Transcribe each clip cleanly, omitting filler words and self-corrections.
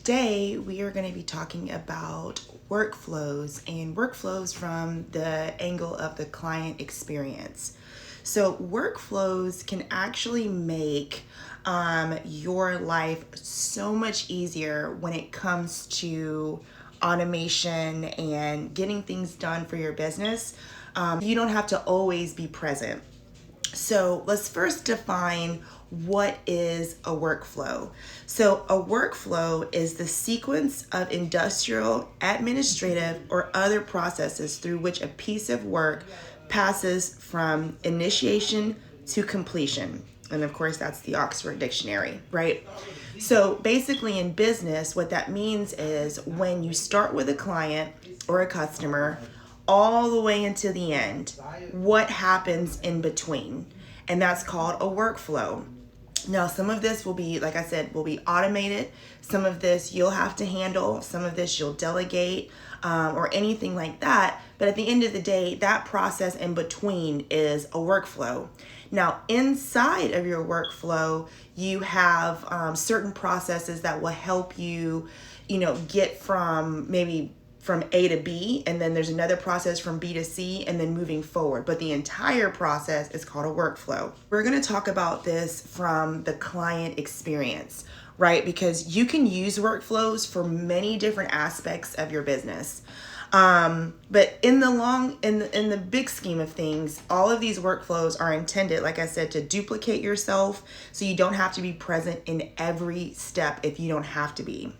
Today, we are going to be talking about workflows and workflows from the angle of the client experience. So, workflows can actually make your life so much easier when it comes to automation and getting things done for your business. You don't have to always be present. So let's first define what is a workflow. So a workflow is the sequence of industrial, administrative, or other processes through which a piece of work passes from initiation to completion. And of course, that's the Oxford Dictionary, right? So basically, in business, what that means is when you start with a client or a customer, all the way into the end, what happens in between. And that's called a workflow. Now, some of this will be, like I said, will be automated. Some of this you'll have to handle. Some of this you'll delegate or anything like that. But at the end of the day, that process in between is a workflow. Now, inside of your workflow, you have certain processes that will help you, get from maybe from A to B, and then there's another process from B to C, and then moving forward. But the entire process is called a workflow. We're going to talk about this from the client experience, right? Because you can use workflows for many different aspects of your business. But in the big scheme of things, all of these workflows are intended, like I said, to duplicate yourself so you don't have to be present in every step if you don't have to be.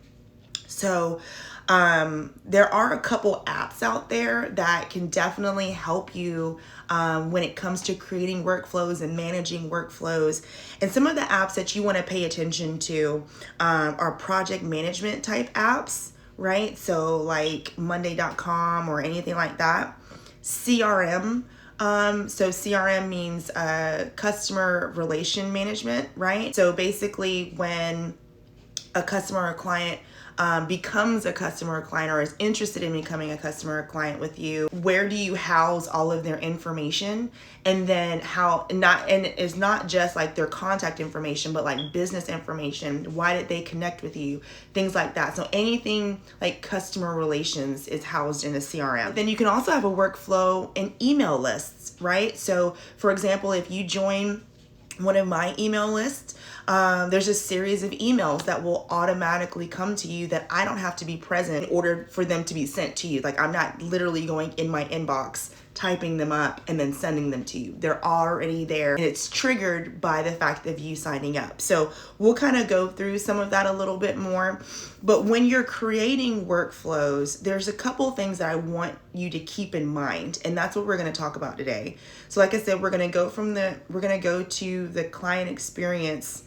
So there are a couple apps out there that can definitely help you when it comes to creating workflows and managing workflows. And some of the apps that you want to pay attention to are project management type apps, right? So like Monday.com or anything like that. CRM. So CRM means customer relation management, right? So basically when a customer or client becomes a customer or client or is interested in becoming a customer or client with you, where do you house all of their information? And then it's not just like their contact information, but like business information. Why did they connect with you? Things like that. So anything like customer relations is housed in a CRM. Then you can also have a workflow in email lists, right? So for example, if you join one of my email lists, there's a series of emails that will automatically come to you that I don't have to be present in order for them to be sent to you. Like I'm not literally going in my inbox, typing them up, and then sending them to you. They're already there, and it's triggered by the fact of you signing up. So we'll kind of go through some of that a little bit more. But when you're creating workflows, there's a couple things that I want you to keep in mind, and that's what we're going to talk about today. So like I said, we're going to go to the client experience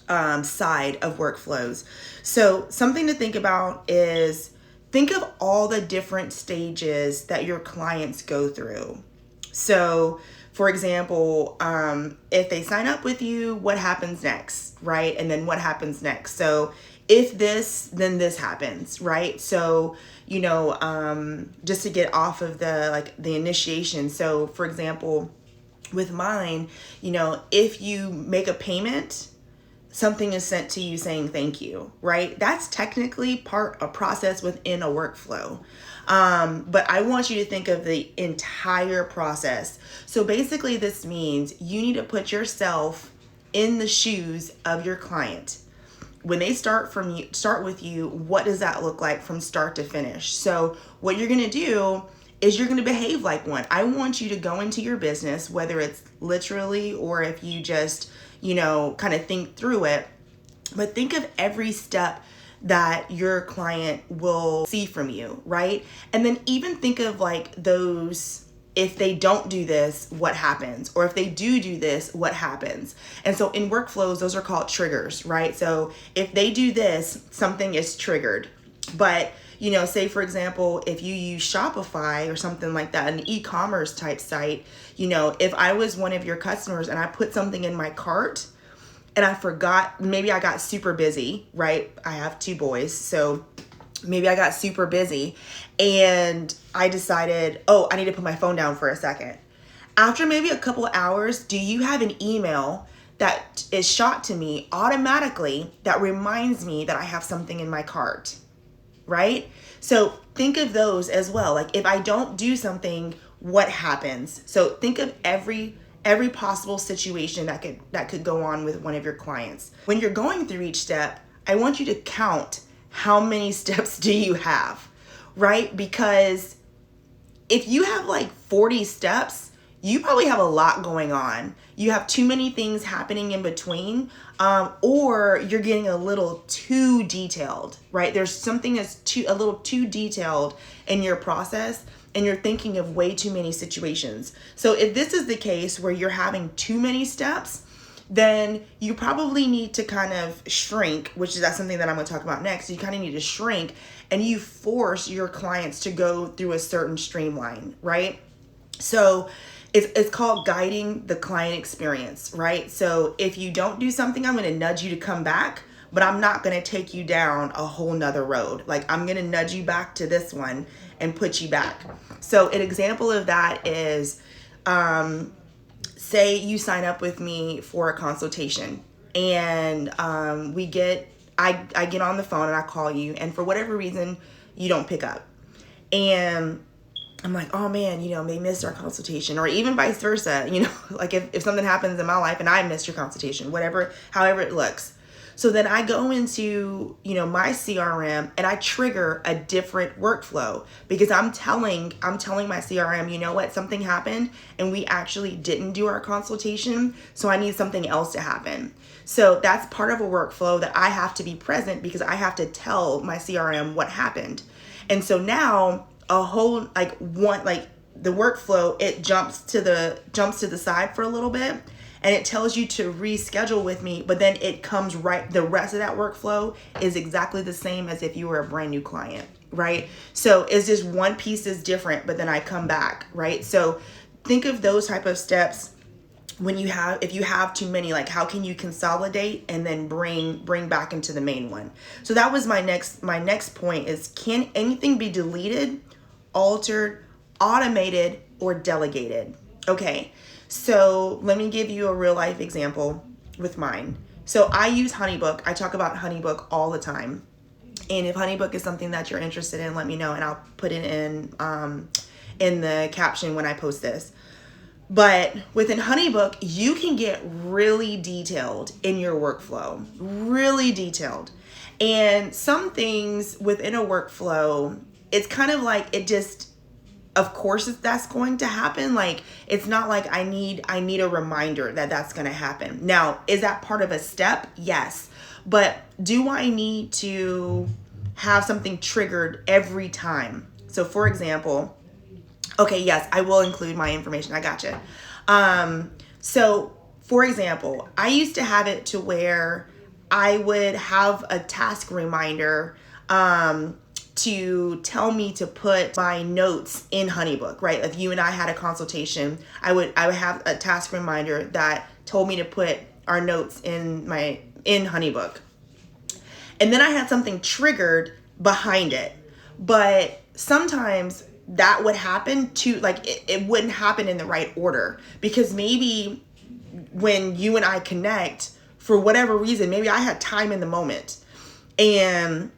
side of workflows. So something to think about is think of all the different stages that your clients go through. So for example, if they sign up with you, what happens next, right? And then what happens next? So if this, then this happens, right? So, just to get off of the initiation. So for example, with mine, if you make a payment, something is sent to you saying thank you, right? That's technically a process within a workflow. But I want you to think of the entire process. So basically this means you need to put yourself in the shoes of your client. When they start with you, what does that look like from start to finish? So what you're going to do is you're going to behave like one. I want you to go into your business, whether it's literally or if you just kind of think through it, but think of every step that your client will see from you, right? And then even think of like those, if they don't do this, what happens? Or if they do this, what happens? And so in workflows, those are called triggers, right? So if they do this, something is triggered. But say for example, if you use Shopify or something like that, an e-commerce type site, if I was one of your customers and I put something in my cart and I forgot, maybe I got super busy, right? I have 2 boys, so maybe I got super busy and I decided, I need to put my phone down for a second. After maybe a couple hours, do you have an email that is shot to me automatically that reminds me that I have something in my cart, right? So think of those as well. Like if I don't do something, what happens? So think of every possible situation that could go on with one of your clients. When you're going through each step, I want you to count how many steps do you have, right? Because if you have like 40 steps, you probably have a lot going on. You have too many things happening in between, or you're getting a little too detailed, right? There's something that's a little too detailed in your process, and you're thinking of way too many situations. So if this is the case where you're having too many steps, then you probably need to kind of shrink, which is that's something that I'm going to talk about next. You kind of need to shrink, and you force your clients to go through a certain streamline, right? So it's called guiding the client experience, right? So if you don't do something, I'm going to nudge you to come back, but I'm not going to take you down a whole nother road. Like I'm going to nudge you back to this one and put you back. So an example of that is, say you sign up with me for a consultation, and I get on the phone and I call you, and for whatever reason, you don't pick up. And I'm like, oh man, they missed our consultation, or even vice versa, like if something happens in my life and I missed your consultation, however it looks. So then I go into, my CRM and I trigger a different workflow, because I'm telling my CRM, you know what, something happened and we actually didn't do our consultation. So I need something else to happen. So that's part of a workflow that I have to be present, because I have to tell my CRM what happened. And so now the workflow, it jumps to the side for a little bit, and it tells you to reschedule with me, but then it comes right, the rest of that workflow is exactly the same as if you were a brand new client, right? So it's just one piece is different, but then I come back, right? So think of those type of steps if you have too many, like how can you consolidate and then bring back into the main one. So that was my next point is, can anything be deleted, altered, automated, or delegated? Okay, so let me give you a real life example with mine. So I use HoneyBook. I talk about HoneyBook all the time. And if HoneyBook is something that you're interested in, let me know and I'll put it in the caption when I post this. But within HoneyBook, you can get really detailed in your workflow, really detailed. And some things within a workflow, it's kind of like of course that's going to happen. Like it's not like I need a reminder that that's going to happen. Now, is that part of a step? Yes. But do I need to have something triggered every time? So for example, okay, yes, I will include my information. I gotcha. So for example, I used to have it to where I would have a task reminder, to tell me to put my notes in HoneyBook, right? If you and I had a consultation, I would have a task reminder that told me to put our notes in HoneyBook. And then I had something triggered behind it. But sometimes that would happen to, like, it wouldn't happen in the right order, because maybe when you and I connect, for whatever reason, maybe I had time in the moment, and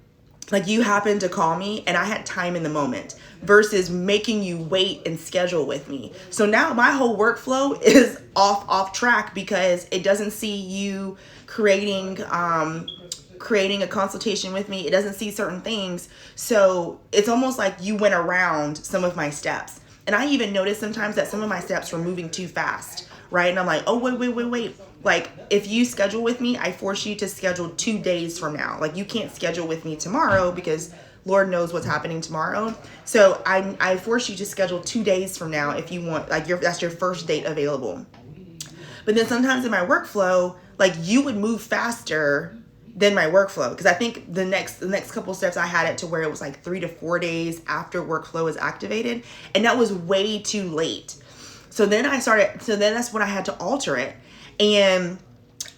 like you happened to call me and I had time in the moment, versus making you wait and schedule with me. So now my whole workflow is off track, because it doesn't see you creating a consultation with me. It doesn't see certain things. So it's almost like you went around some of my steps. And I even noticed sometimes that some of my steps were moving too fast, right? And I'm like, oh, wait. Like if you schedule with me, I force you to schedule 2 days from now. Like you can't schedule with me tomorrow, because Lord knows what's happening tomorrow. So I force you to schedule 2 days from now if you want, like that's your first date available. But then sometimes in my workflow, like you would move faster than my workflow, because I think the next couple steps I had it to where it was like 3 to 4 days after workflow was activated, and that was way too late. So then that's when I had to alter it, and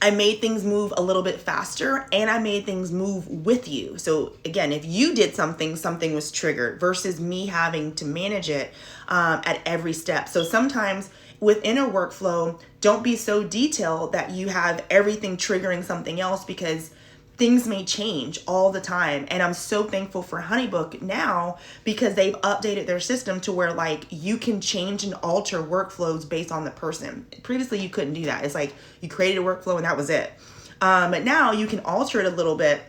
I made things move a little bit faster, and I made things move with you. So again, if you did something was triggered, versus me having to manage it at every step. So sometimes within a workflow, don't be so detailed that you have everything triggering something else, because things may change all the time. And I'm so thankful for HoneyBook now, because they've updated their system to where like you can change and alter workflows based on the person. Previously, you couldn't do that. It's like you created a workflow and that was it. But now you can alter it a little bit.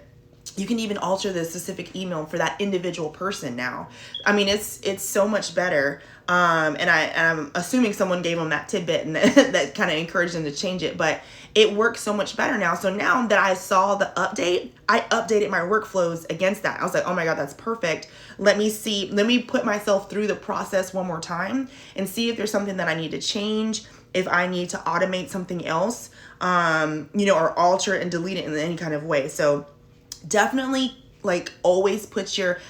You can even alter the specific email for that individual person now. I mean, it's so much better. And I'm assuming someone gave them that tidbit and that kind of encouraged them to change it, but it works so much better now. So now that I saw the update, I updated my workflows against that. I was like, oh my God, that's perfect. Let me put myself through the process one more time and see if there's something that I need to change, if I need to automate something else, or alter and delete it in any kind of way. So definitely, like, always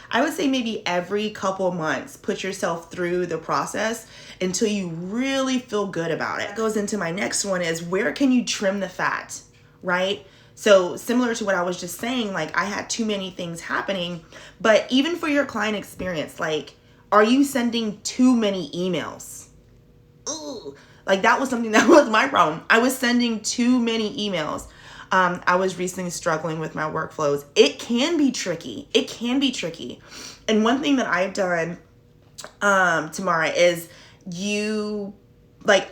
I would say maybe every couple months, put yourself through the process until you really feel good about it. That goes into my next one, is where can you trim the fat, right? So similar to what I was just saying, like, I had too many things happening, but even for your client experience, like, are you sending too many emails? Ooh, like that was something that was my problem. I was sending too many emails. I was recently struggling with my workflows. It can be tricky. And one thing that I've done, Tamara, is I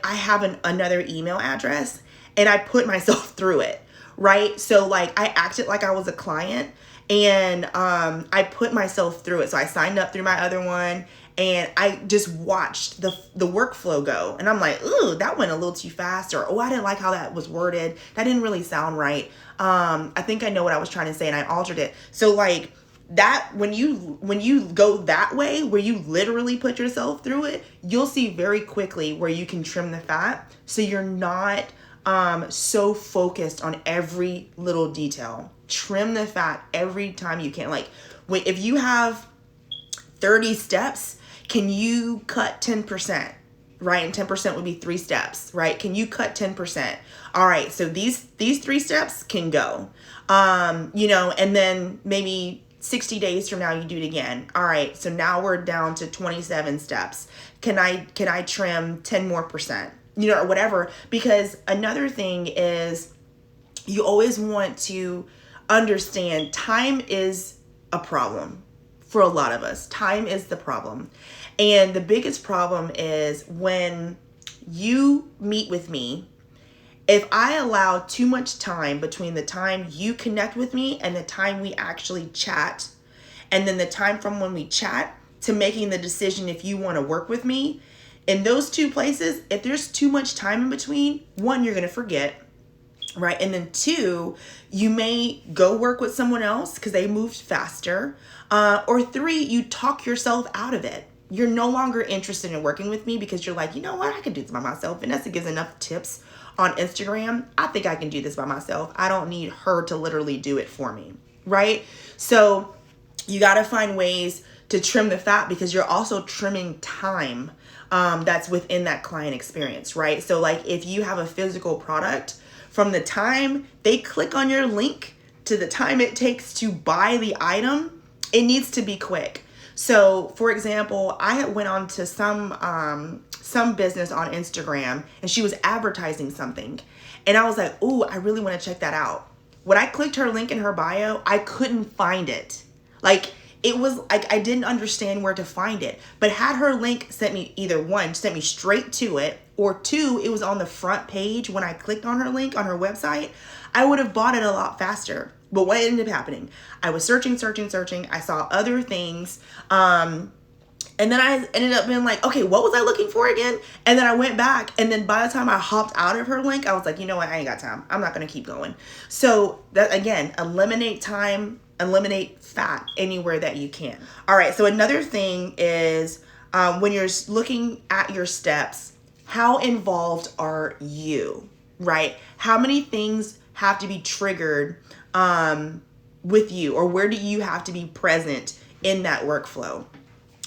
have another email address and I put myself through it, right? So like I acted like I was a client and I put myself through it. So I signed up through my other one and I just watched the workflow go. And I'm like, ooh, that went a little too fast. Or, oh, I didn't like how that was worded. That didn't really sound right. I think I know what I was trying to say and I altered it. So like that, when you go that way, where you literally put yourself through it, you'll see very quickly where you can trim the fat. So you're not so focused on every little detail. Trim the fat every time you can. Like, if you have 30 steps, can you cut 10%, right? And 10% would be 3 steps, right? Can you cut 10%? All right, so these 3 steps can go, and then maybe 60 days from now you do it again. All right, so now we're down to 27 steps. Can I trim 10 more percent, or whatever? Because another thing is, you always want to understand time is a problem. For a lot of us, time is the problem. And the biggest problem is when you meet with me, if I allow too much time between the time you connect with me and the time we actually chat, and then the time from when we chat to making the decision if you want to work with me, in those 2 places, if there's too much time in between, 1, you're going to forget, right? And then 2, you may go work with someone else because they moved faster. Or 3, you talk yourself out of it. You're no longer interested in working with me because you're like, you know what? I can do this by myself. Vanessa gives enough tips on Instagram. I think I can do this by myself. I don't need her to literally do it for me, right? So you got to find ways to trim the fat, because you're also trimming time that's within that client experience, right? So like if you have a physical product, from the time they click on your link to the time it takes to buy the item, it needs to be quick. So for example, I had went on to some business on Instagram and she was advertising something. And I was like, ooh, I really want to check that out. When I clicked her link in her bio, I couldn't find it. Like, it was like I didn't understand where to find it. But had her link sent me, either 1, sent me straight to it, or 2, it was on the front page when I clicked on her link on her website, I would have bought it a lot faster. But what ended up happening? I was searching. I saw other things. And then I ended up being like, okay, what was I looking for again? And then I went back. And then by the time I hopped out of her link, I was like, you know what? I ain't got time. I'm not going to keep going. So that, again, eliminate time, eliminate fat anywhere that you can. All right. So another thing is when you're looking at your steps, how involved are you, right? How many things have to be triggered with you, or where do you have to be present in that workflow?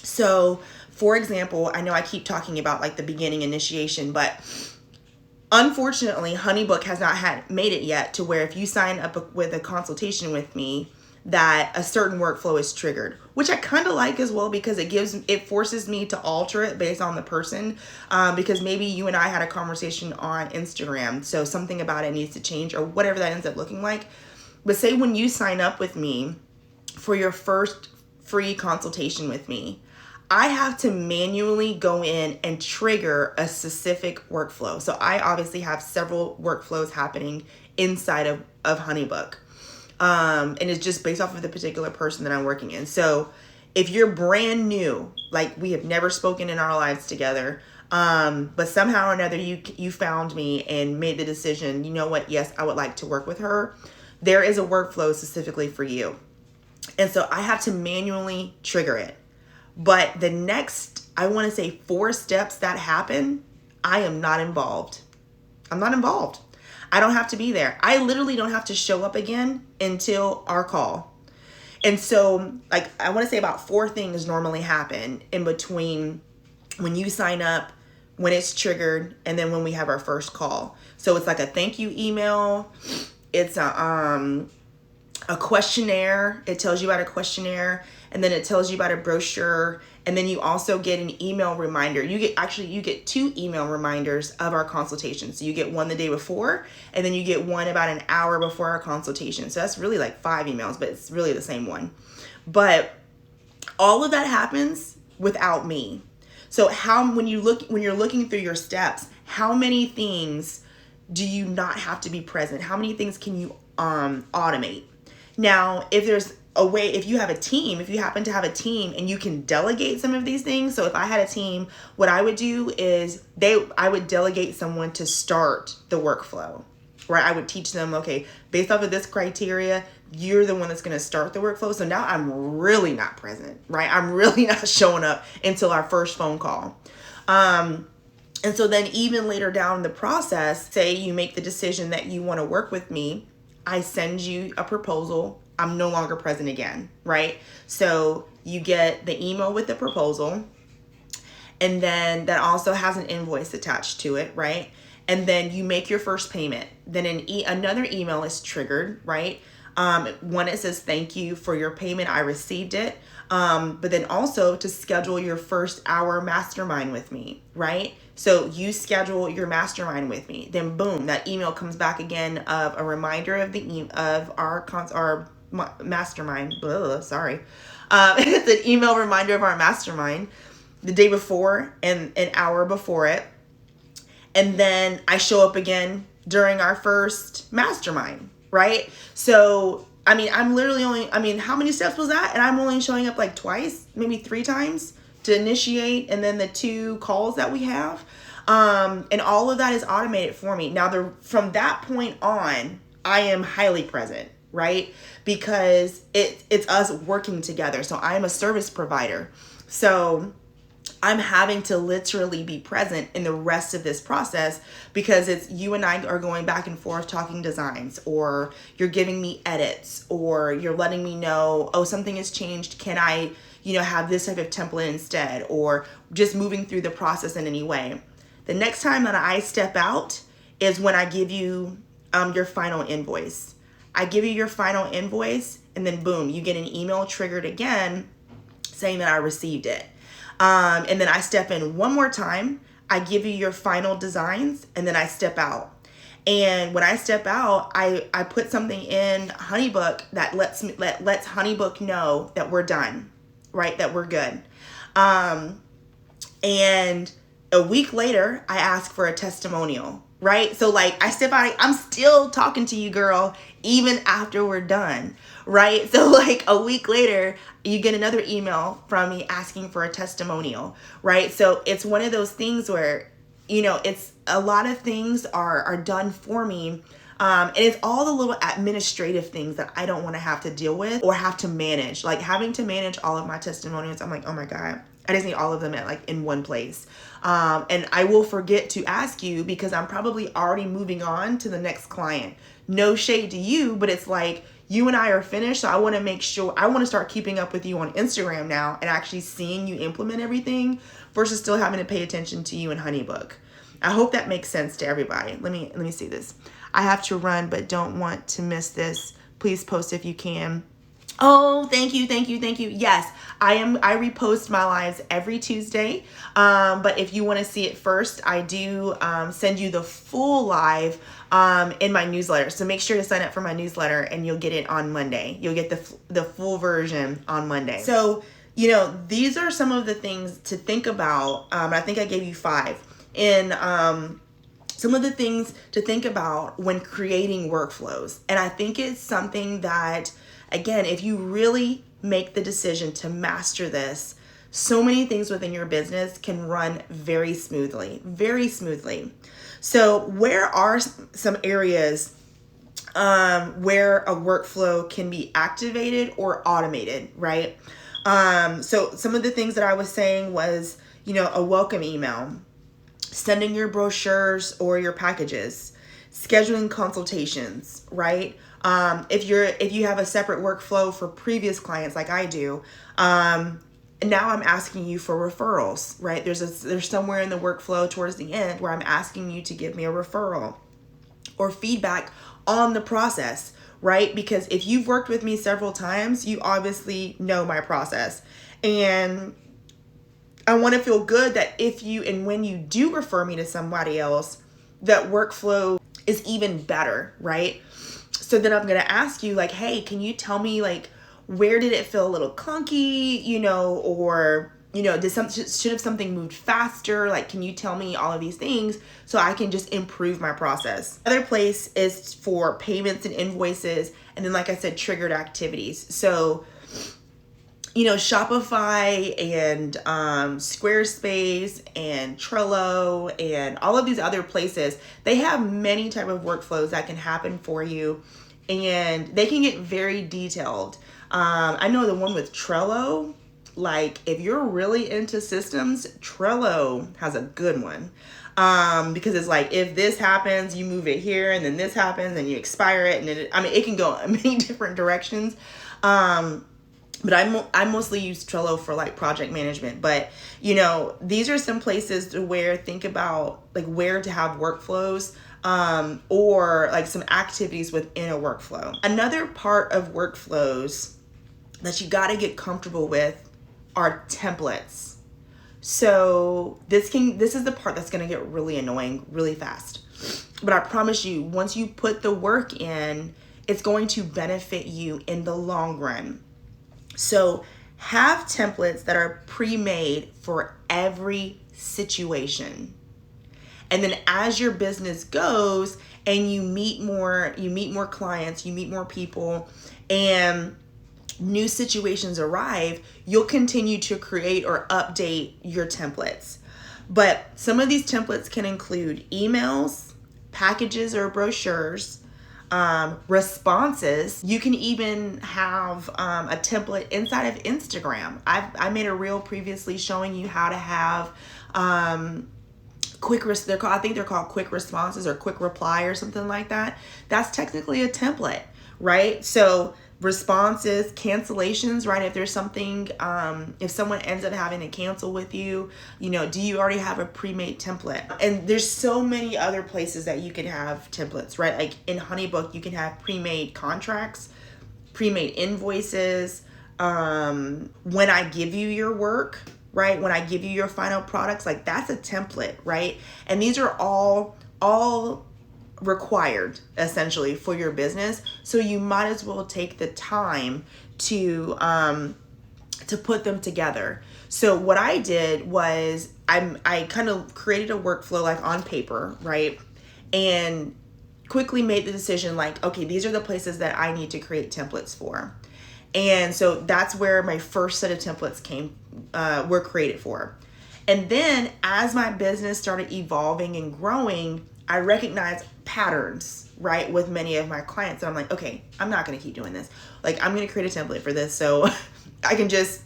So for example, I know I keep talking about like the beginning initiation, but unfortunately HoneyBook has not made it yet to where if you sign up with a consultation with me, that a certain workflow is triggered, which I kind of like as well, because it forces me to alter it based on the person, because maybe you and I had a conversation on Instagram, so something about it needs to change or whatever that ends up looking like. But say when you sign up with me for your first free consultation with me, I have to manually go in and trigger a specific workflow. So I obviously have several workflows happening inside of HoneyBook. And it's just based off of the particular person that I'm working in. So if you're brand new, like we have never spoken in our lives together, but somehow or another you found me and made the decision, you know what, yes, I would like to work with her, there is a workflow specifically for you. And so I have to manually trigger it. But the next, I want to say 4 steps that happen, I am not involved. I'm not involved. I don't have to be there. I literally don't have to show up again until our call. And so, like, I want to say about 4 things normally happen in between when you sign up, when it's triggered, and then when we have our first call. So it's like a thank you email. It's a questionnaire. It tells you about a questionnaire, and then it tells you about a brochure, and then you also get an email reminder. You get 2 email reminders of our consultation. So you get one the day before, and then you get one about an hour before our consultation. So that's really like 5 emails, but it's really the same one. But all of that happens without me. So when you're looking through your steps, how many things do you not have to be present? How many things can you automate? Now, if there's a way, if you happen to have a team and you can delegate some of these things. So if I had a team, what I would do is I would delegate someone to start the workflow, right? I would teach them, okay, based off of this criteria, you're the one that's going to start the workflow. So now I'm really not present, right? I'm really not showing up until our first phone call. And so then even later down the process, say you make the decision that you want to work with me, I send you a proposal. I'm no longer present again, right? So you get the email with the proposal, and then that also has an invoice attached to it, right? And then you make your first payment. Then another email is triggered, right? One, it says, thank you for your payment. I received it. But then also to schedule your first hour mastermind with me, right? So you schedule your mastermind with me. Then boom, that email comes back again of a reminder of our mastermind. Sorry. It's an email reminder of our mastermind the day before and an hour before it. And then I show up again during our first mastermind, right? So, I mean, how many steps was that? And I'm only showing up like twice, maybe 3 times to initiate, and then the 2 calls that we have. And all of that is automated for me. Now, from that point on, I am highly present, right? Because it's us working together. So I am a service provider. So I'm having to literally be present in the rest of this process, because it's you and I are going back and forth talking designs, or you're giving me edits, or you're letting me know, oh, something has changed. Can I, have this type of template instead, or just moving through the process in any way. The next time that I step out is when I give you your final invoice. I give you your final invoice, and then boom, you get an email triggered again saying that I received it. And then I step in one more time. I give you your final designs, and then I step out. And when I step out, I put something in HoneyBook that lets HoneyBook know that we're done, right? That we're good. And a week later, I ask for a testimonial, right? So like I step out, I'm still talking to you, girl, even after we're done, right? So like a week later, you get another email from me asking for a testimonial, right? So it's one of those things where, it's a lot of things are done for me. And it's all the little administrative things that I don't want to have to deal with or have to manage. Like having to manage all of my testimonials, I'm like, oh my God, I just need all of them in one place. And I will forget to ask you because I'm probably already moving on to the next client. No shade to you, but it's like you and I are finished. So I want to make sure, I want to start keeping up with you on Instagram now and actually seeing you implement everything versus still having to pay attention to you in HoneyBook. I hope that makes sense to everybody. Let me see this. I have to run, but don't want to miss this. Please post if you can. Oh, thank you, thank you, thank you. Yes, I repost my lives every Tuesday. But if you want to see it first, I do send you the full live in my newsletter. So make sure to sign up for my newsletter, and you'll get it on Monday. You'll get the full version on Monday. So these are some of the things to think about. I think I gave you 5. And some of the things to think about when creating workflows. And I think it's something that, again, if you really make the decision to master this, so many things within your business can run very smoothly, very smoothly. So where are some areas where a workflow can be activated or automated, right? So some of the things that I was saying was, a welcome email, sending your brochures or your packages, scheduling consultations, right? If you have a separate workflow for previous clients like I do, now I'm asking you for referrals, right? There's somewhere in the workflow towards the end where I'm asking you to give me a referral or feedback on the process, right? Because if you've worked with me several times, you obviously know my process. And I want to feel good that if you and when you do refer me to somebody else, that workflow is even better, right? So then I'm going to ask you like, hey, can you tell me like, where did it feel a little clunky, or, should have something moved faster? Like, can you tell me all of these things so I can just improve my process? Another place is for payments and invoices. And then, like I said, triggered activities. So, Shopify and Squarespace and Trello and all of these other places, they have many type of workflows that can happen for you, and they can get very detailed. I know the one with Trello, like if you're really into systems, Trello has a good one. Because it's like, if this happens, you move it here, and then this happens and you expire it. And then it can go in many different directions. But I mostly use Trello for like project management. But, these are some places where think about like where to have workflows, or like some activities within a workflow. Another part of workflows that you got to get comfortable with are templates. So this is the part that's going to get really annoying really fast. But I promise you, once you put the work in, it's going to benefit you in the long run. So have templates that are pre-made for every situation. And then as your business goes and you meet more clients, you meet more people, and new situations arrive, you'll continue to create or update your templates. But some of these templates can include emails, packages or brochures, responses. You can even have a template inside of Instagram. I made a reel previously showing you how to have I think they're called quick responses or quick reply or something like that. That's technically a template, right? So responses, cancellations, right? If there's something, if someone ends up having to cancel with you, do you already have a pre-made template? And there's so many other places that you can have templates, right? Like in HoneyBook, you can have pre-made contracts, pre-made invoices. When I give you your work, right? When I give you your final products, like that's a template, right? And these are all required essentially for your business. So you might as well take the time to put them together. So what I did was I kind of created a workflow like on paper, right? And quickly made the decision like, okay, these are the places that I need to create templates for. And so that's where my first set of templates were created for. And then as my business started evolving and growing, I recognized patterns, right, with many of my clients. And I'm like, okay, I'm not going to keep doing this. Like, I'm going to create a template for this. So I can just,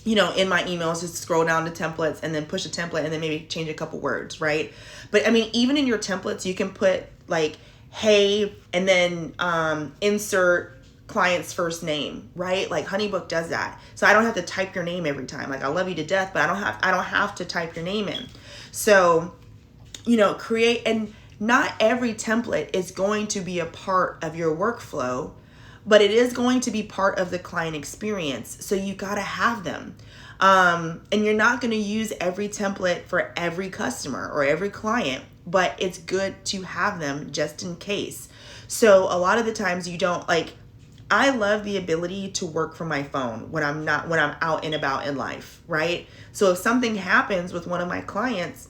in my emails, just scroll down to templates and then push a template and then maybe change a couple words, right? But even in your templates, you can put like, hey, and then insert client's first name, right? Like HoneyBook does that. So I don't have to type your name every time. Like I love you to death, but I don't have to type your name in. So, create, and not every template is going to be a part of your workflow, but it is going to be part of the client experience. So you got to have them. And you're not going to use every template for every customer or every client, but it's good to have them just in case. So a lot of the times you don't like, I love the ability to work from my phone when I'm out and about in life, right? So if something happens with one of my clients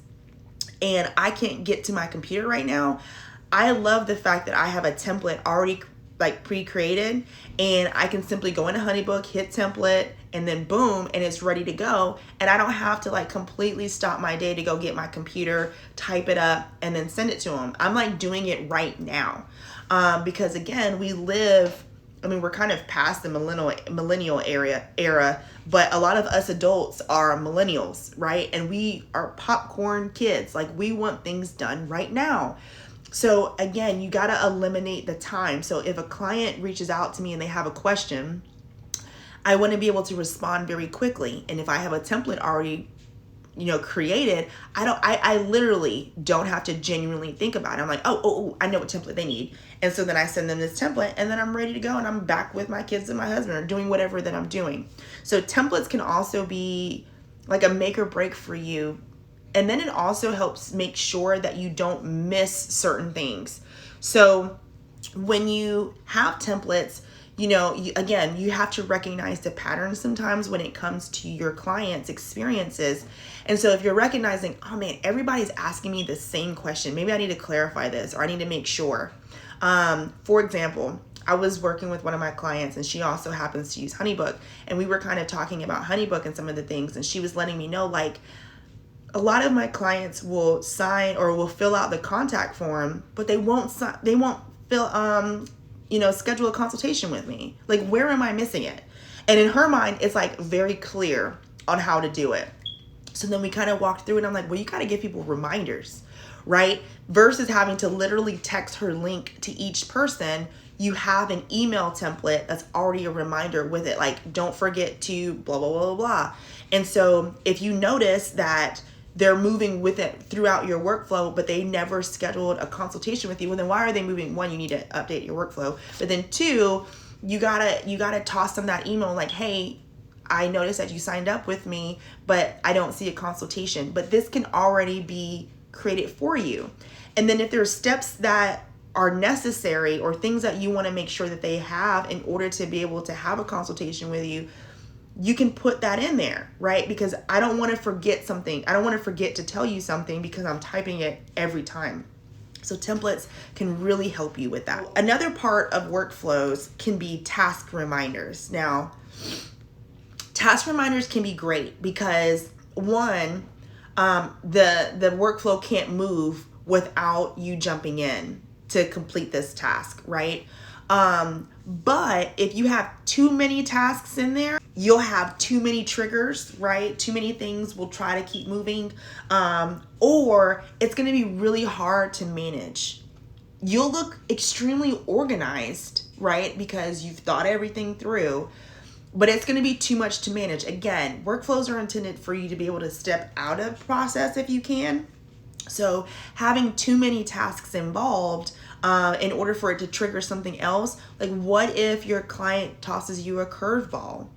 and I can't get to my computer right now, I love the fact that I have a template already like pre-created, and I can simply go into HoneyBook, hit template, and then boom, and it's ready to go. And I don't have to like completely stop my day to go get my computer, type it up, and then send it to them. I'm like doing it right now. Because again, we're kind of past the millennial era, but a lot of us adults are millennials, right? And we are popcorn kids. Like, we want things done right now. So again, you got to eliminate the time. So if a client reaches out to me and they have a question, I want to be able to respond very quickly. And if I have a template already, created, I literally don't have to genuinely think about it. I'm like, oh, I know what template they need. And so then I send them this template, and then I'm ready to go, and I'm back with my kids and my husband, or doing whatever that I'm doing. So templates can also be like a make or break for you. And then it also helps make sure that you don't miss certain things. So when you have templates, you have to recognize the patterns sometimes when it comes to your clients' experiences. And so if you're recognizing, oh man, everybody's asking me the same question, maybe I need to clarify this, or I need to make sure. For example, I was working with one of my clients, and she also happens to use HoneyBook. And we were kind of talking about HoneyBook and some of the things. And she was letting me know, like, a lot of my clients will sign or will fill out the contact form, but they won't schedule a consultation with me. Like, where am I missing it? And in her mind, it's like very clear on how to do it. So then we kind of walked through, and I'm like, well, you got to give people reminders, right? Versus having to literally text her link to each person, you have an email template that's already a reminder with it. Like, don't forget to blah, blah, blah, blah, blah. And so if you notice that they're moving with it throughout your workflow, but they never scheduled a consultation with you, well, then why are they moving? One, you need to update your workflow. But then two, you gotta toss them that email like, hey, I noticed that you signed up with me, but I don't see a consultation. But this can already be created for you. And then if there's steps that are necessary or things that you want to make sure that they have in order to be able to have a consultation with you, you can put that in there, right? Because I don't want to forget something. I don't want to forget to tell you something because I'm typing it every time. So templates can really help you with that. Another part of workflows can be task reminders. Now, task reminders can be great because one, the workflow can't move without you jumping in to complete this task, right? But if you have too many tasks in there, you'll have too many triggers, right? Too many things will try to keep moving, or it's going to be really hard to manage. You'll look extremely organized, right? Because you've thought everything through, but it's going to be too much to manage. Again, workflows are intended for you to be able to step out of process if you can. So having too many tasks involved, in order for it to trigger something else, like what if your client tosses you a curveball,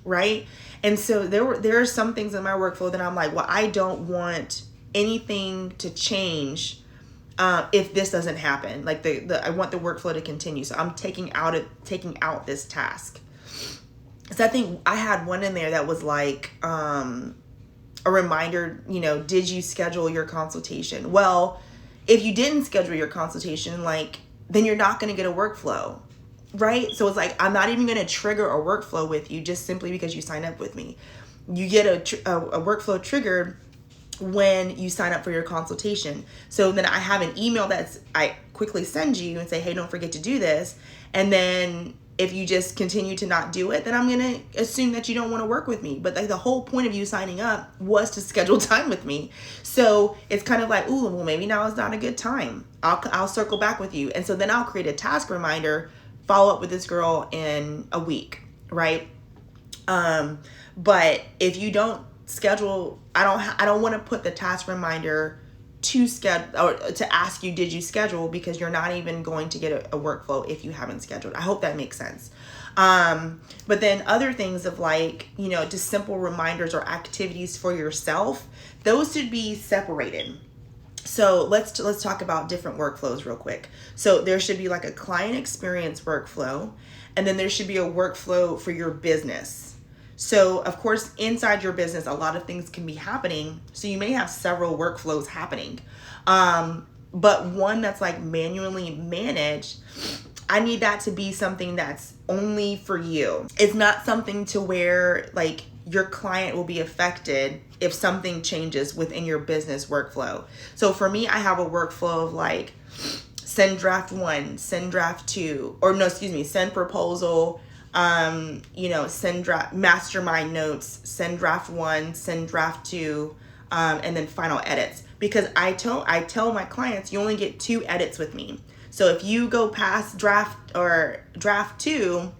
right? And so there are some things in my workflow that I'm like, well, I don't want anything to change if this doesn't happen. Like I want the workflow to continue, so I'm taking out this task. So I think I had one in there that was like a reminder, did you schedule your consultation? Well, if you didn't schedule your consultation, then you're not going to get a workflow, right? So it's like, I'm not even going to trigger a workflow with you just simply because you sign up with me. You get a workflow triggered when you sign up for your consultation. So then I have an email I quickly send you and say, hey, don't forget to do this. And then if you just continue to not do it, then I'm going to assume that you don't want to work with me. But the whole point of you signing up was to schedule time with me. So it's kind of like, ooh, well, maybe now is not a good time. I'll circle back with you. And so then I'll create a task reminder, follow up with this girl in a week, right? But if you don't schedule, I don't want to put the task reminder to schedule or to ask you, did you schedule? Because you're not even going to get a workflow if you haven't scheduled. I hope that makes sense. But then other things of like, just simple reminders or activities for yourself, those should be separated. So let's talk about different workflows real quick. So there should be like a client experience workflow, and then there should be a workflow for your business. So of course, inside your business, a lot of things can be happening. So you may have several workflows happening. But one that's like manually managed, I need that to be something that's only for you. It's not something to where like your client will be affected if something changes within your business workflow. So for me, I have a workflow of like send draft 1, send draft 2, send proposal, send draft mastermind notes, send draft 1, send draft 2, and then final edits. Because I tell my clients, you only get 2 edits with me. So if you go past draft 2,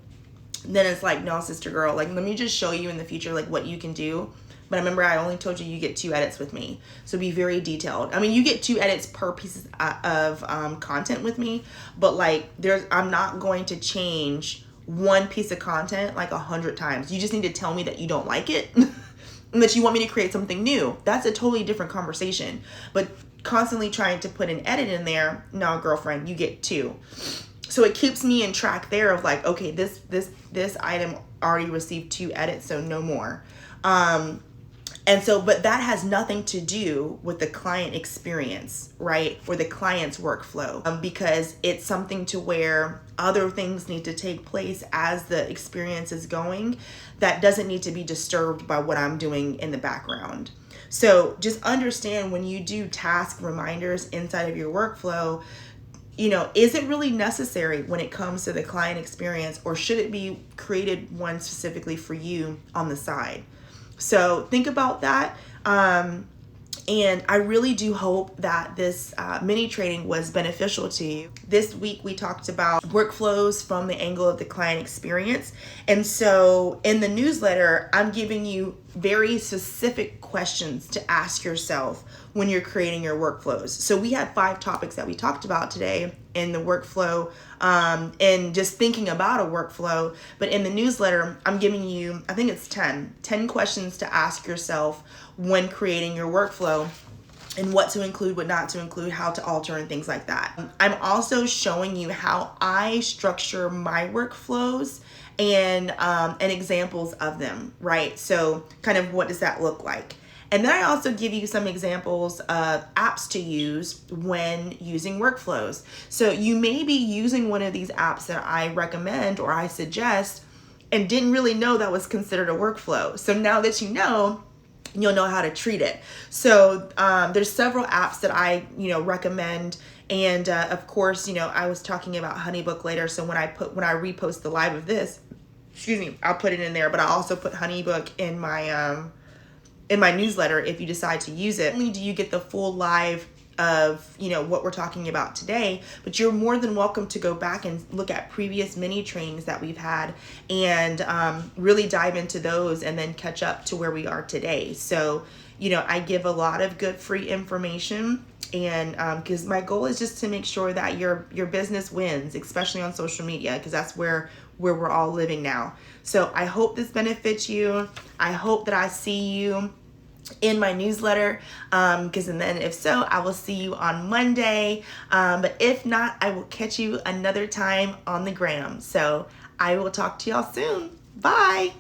then it's like, no, sister girl, like, let me just show you in the future, like what you can do. But remember, I only told you get 2 edits with me. So be very detailed. I mean, you get 2 edits per piece of content with me, but like I'm not going to change one piece of content like 100 times. You just need to tell me that you don't like it and that you want me to create something new. That's a totally different conversation. But constantly trying to put an edit in there, no, girlfriend, you get 2. So it keeps me in track there of like, okay, this item already received 2 edits, so no more. But that has nothing to do with the client experience, right? Or the client's workflow, because it's something to where other things need to take place as the experience is going that doesn't need to be disturbed by what I'm doing in the background. So just understand when you do task reminders inside of your workflow, is it really necessary when it comes to the client experience, or should it be created one specifically for you on the side? So think about that. And I really do hope that this mini training was beneficial to you. This week we talked about workflows from the angle of the client experience. And so in the newsletter, I'm giving you very specific questions to ask yourself when you're creating your workflows. So we had 5 topics that we talked about today in the workflow, and just thinking about a workflow. But in the newsletter, I'm giving you, I think it's 10 questions to ask yourself when creating your workflow, and what to include, what not to include, how to alter, and things like that. I'm also showing you how I structure my workflows and examples of them, right? So kind of what does that look like? And then I also give you some examples of apps to use when using workflows. So you may be using one of these apps that I recommend or I suggest and didn't really know that was considered a workflow. So now that you know, you'll know how to treat it. So there's several apps that I recommend. And of course, I was talking about HoneyBook later. So when I repost the live of this, I'll put it in there. But I also put HoneyBook in my newsletter if you decide to use it. Not only do you get the full live of what we're talking about today, but you're more than welcome to go back and look at previous mini trainings that we've had and really dive into those and then catch up to where we are today. So I give a lot of good free information, and because my goal is just to make sure that your business wins, especially on social media, because that's where we're all living now. So I hope this benefits you. I hope that I see you in my newsletter, and then if so, I will see you on Monday. But if not, I will catch you another time on the gram. So I will talk to y'all soon. Bye.